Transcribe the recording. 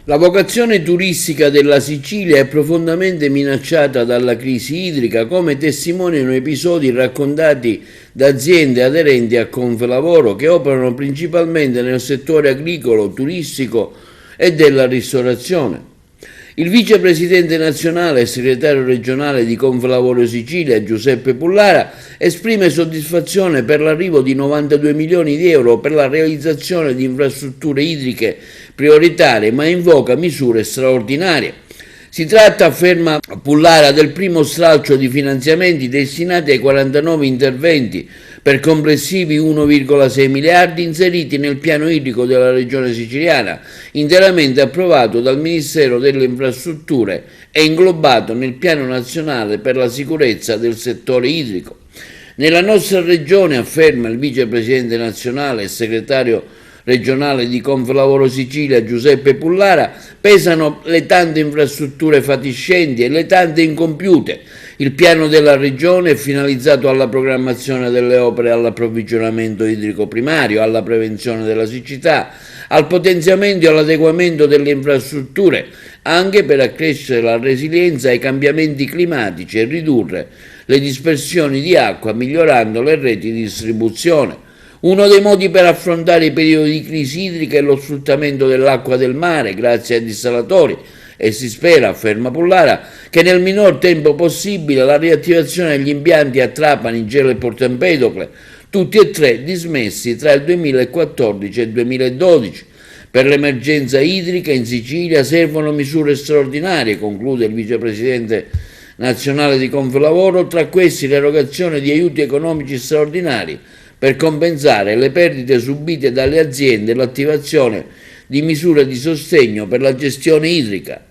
La vocazione turistica della Sicilia è profondamente minacciata dalla crisi idrica, come testimoniano episodi raccontati da aziende aderenti a Conflavoro che operano principalmente nel settore agricolo, turistico e della ristorazione. Il vicepresidente nazionale e segretario regionale di Conflavoro Sicilia, Giuseppe Pullara, esprime soddisfazione per l'arrivo di 92 milioni di euro per la realizzazione di infrastrutture idriche prioritarie, ma invoca misure straordinarie. Si tratta, afferma Pullara, del primo stralcio di finanziamenti destinati ai 49 interventi per complessivi 1,6 miliardi inseriti nel piano idrico della regione siciliana, interamente approvato dal Ministero delle Infrastrutture e inglobato nel piano nazionale per la sicurezza del settore idrico. Nella nostra regione, afferma il vicepresidente nazionale e segretario regionale di Conflavoro Sicilia Giuseppe Pullara, pesano le tante infrastrutture fatiscenti e le tante incompiute. Il piano della regione è finalizzato alla programmazione delle opere, all'approvvigionamento idrico primario, alla prevenzione della siccità, al potenziamento e all'adeguamento delle infrastrutture, anche per accrescere la resilienza ai cambiamenti climatici e ridurre le dispersioni di acqua, migliorando le reti di distribuzione. Uno dei modi per affrontare i periodi di crisi idrica è lo sfruttamento dell'acqua del mare grazie ai dissalatori e si spera, afferma Pullara, che nel minor tempo possibile la riattivazione degli impianti a Trapani, Gela e Porto Empedocle, tutti e tre dismessi tra il 2014 e il 2012. Per l'emergenza idrica in Sicilia servono misure straordinarie, conclude il vicepresidente nazionale di Conflavoro, tra questi l'erogazione di aiuti economici straordinari per compensare le perdite subite dalle aziende e l'attivazione di misure di sostegno per la gestione idrica.